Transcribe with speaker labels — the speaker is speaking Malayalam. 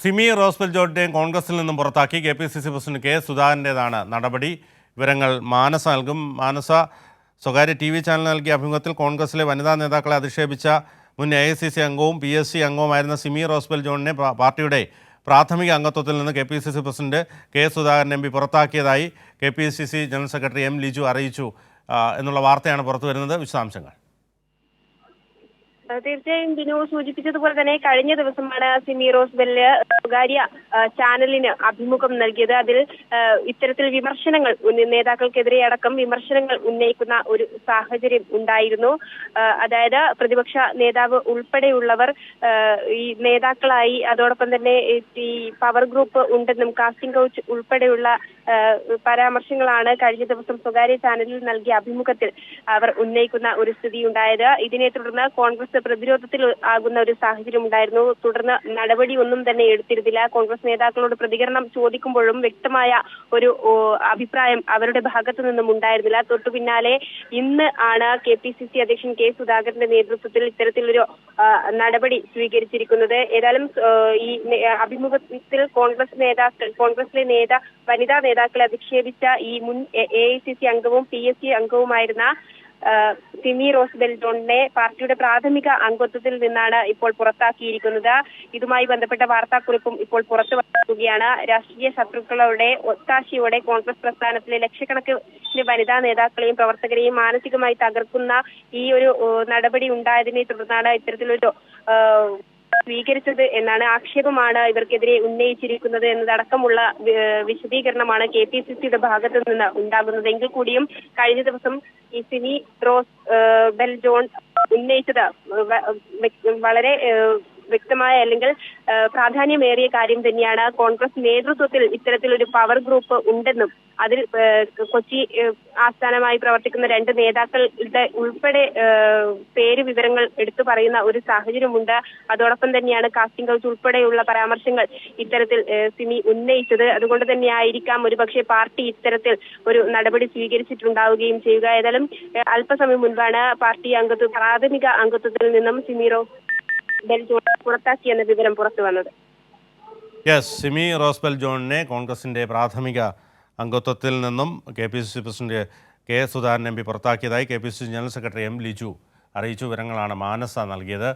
Speaker 1: സിമി റോസ്ബെൽ ജോർജിനെയും കോൺഗ്രസിൽ നിന്നും പുറത്താക്കി KPCC പ്രസിഡന്റ് കെ സുധാകരൻ്റേതാണ് നടപടി. വിവരങ്ങൾ മാനസ നൽകും. മാനസ, സ്വകാര്യ TV ചാനൽ നൽകിയ അഭിമുഖത്തിൽ കോൺഗ്രസിലെ വനിതാ നേതാക്കളെ അധിക്ഷേപിച്ച മുൻ AICC അംഗവും PSC അംഗവുമായിരുന്ന സിമി റോസ്ബെൽ ജോണിനെ പാർട്ടിയുടെ പ്രാഥമിക അംഗത്വത്തിൽ നിന്ന് KPCC president K Sudhakaran MP പുറത്താക്കിയതായി KPCC general secretary M Liju അറിയിച്ചു എന്നുള്ള വാർത്തയാണ് പുറത്തു വരുന്നത്. വിശദാംശങ്ങൾ.
Speaker 2: തീർച്ചയായും ബിനു സൂചിപ്പിച്ചതുപോലെ തന്നെ കഴിഞ്ഞ ദിവസമാണ് സിമി റോസ്ബെല്ല് സ്വകാര്യ ചാനലിന് അഭിമുഖം നൽകിയത്. അതിൽ ഇത്തരത്തിൽ വിമർശനങ്ങൾ നേതാക്കൾക്കെതിരെ അടക്കം വിമർശനങ്ങൾ ഉന്നയിക്കുന്ന ഒരു സാഹചര്യം ഉണ്ടായിരുന്നു. അതായത് പ്രതിപക്ഷ നേതാവ് ഉൾപ്പെടെയുള്ളവർ ഈ നേതാക്കളായി, അതോടൊപ്പം തന്നെ ഈ പവർ ഗ്രൂപ്പ് ഉണ്ടെന്നും കാസ്റ്റിംഗ് കൗച്ച് ഉൾപ്പെടെയുള്ള പരാമർശങ്ങളാണ് കഴിഞ്ഞ ദിവസം സ്വകാര്യ ചാനലിൽ നൽകിയ അഭിമുഖത്തിൽ അവർ ഉന്നയിക്കുന്ന ഒരു സ്ഥിതി ഉണ്ടായത്. ഇതിനെ തുടർന്ന് കോൺഗ്രസ് പ്രതിരോധത്തിൽ ആകുന്ന ഒരു സാഹചര്യം ഉണ്ടായിരുന്നു. തുടർന്ന് നടപടി ഒന്നും തന്നെ എടുത്തിരുന്നില്ല. കോൺഗ്രസ് നേതാക്കളോട് പ്രതികരണം ചോദിക്കുമ്പോഴും വ്യക്തമായ ഒരു അഭിപ്രായം അവരുടെ ഭാഗത്തു നിന്നും ഉണ്ടായിരുന്നില്ല. തൊട്ടു പിന്നാലെ ഇന്ന് ആണ് KPCC അധ്യക്ഷൻ കെ സുധാകരന്റെ നേതൃത്വത്തിൽ ഇത്തരത്തിലൊരു നടപടി സ്വീകരിച്ചിരിക്കുന്നത്. ഏതായാലും ഈ അഭിമുഖത്തിൽ കോൺഗ്രസിലെ വനിതാ നേതാക്കളെ അധിക്ഷേപിച്ച ഈ മുൻ AICC അംഗവും PSC അംഗവുമായിരുന്ന സിമി റോസ്ബെൽ ജോണിനെ പാർട്ടിയുടെ പ്രാഥമിക അംഗത്വത്തിൽ നിന്നാണ് ഇപ്പോൾ പുറത്താക്കിയിരിക്കുന്നത്. ഇതുമായി ബന്ധപ്പെട്ട വാർത്താക്കുറിപ്പും ഇപ്പോൾ പുറത്തു വരികയാണ്. രാഷ്ട്രീയ ശത്രുക്കളുടെ ഒത്താശയോടെ കോൺഗ്രസ് പ്രസ്ഥാനത്തിലെ ലക്ഷക്കണക്കിന് വനിതാ നേതാക്കളെയും പ്രവർത്തകരെയും മാനസികമായി തകർക്കുന്ന ഈ ഒരു നടപടി ഉണ്ടായതിനെ തുടർന്നാണ് ഇത്തരത്തിലൊരു സ്വീകരിച്ചത് എന്നാണ് ആക്ഷേപമാണ് ഇവർക്കെതിരെ ഉന്നയിച്ചിരിക്കുന്നത് എന്നതടക്കമുള്ള വിശദീകരണമാണ് KPCCയുടെ ഭാഗത്തു നിന്ന് ഉണ്ടാകുന്നത്. എങ്കിൽ കൂടിയും കഴിഞ്ഞ ദിവസം ഈ സിമി റോസ്ബെൽ ജോൺ ഉന്നയിച്ചത് വളരെ വ്യക്തമായ അല്ലെങ്കിൽ പ്രാധാന്യമേറിയ കാര്യം തന്നെയാണ്. കോൺഗ്രസ് നേതൃത്വത്തിൽ ഇത്തരത്തിലൊരു പവർ ഗ്രൂപ്പ് ഉണ്ടെന്നും അതിൽ കൊച്ചി ആസ്ഥാനമായി പ്രവർത്തിക്കുന്ന 2 നേതാക്കളുടെ ഉൾപ്പെടെ പേര് വിവരങ്ങൾ എടുത്തു പറയുന്ന ഒരു സാഹചര്യമുണ്ട്. അതോടൊപ്പം തന്നെയാണ് കാസ്റ്റിംഗ് കൗച്ച് ഉൾപ്പെടെയുള്ള പരാമർശങ്ങൾ ഇത്തരത്തിൽ സിമി ഉന്നയിച്ചത്. അതുകൊണ്ട് തന്നെയായിരിക്കാം ഒരുപക്ഷെ പാർട്ടി ഇത്തരത്തിൽ ഒരു നടപടി സ്വീകരിച്ചിട്ടുണ്ടാവുകയും ചെയ്യുക. ഏതായാലും അല്പസമയം മുൻപാണ് പാർട്ടി പ്രാഥമിക അംഗത്വത്തിൽ നിന്നും സിമി റോസ്ബെൽ ജോൺ പുറത്താക്കിയെന്ന വിവരം പുറത്തു വന്നത്.
Speaker 1: സിമി റോസ്ബെൽ ജോണിനെ കോൺഗ്രസിൻ്റെ പ്രാഥമിക അംഗത്വത്തിൽ നിന്നും KPCC president K Sudhakaran MP പുറത്താക്കിയതായി KPCC general secretary M Liju അറിയിച്ചു. വിവരങ്ങളാണ് മാനസ നൽകിയത്.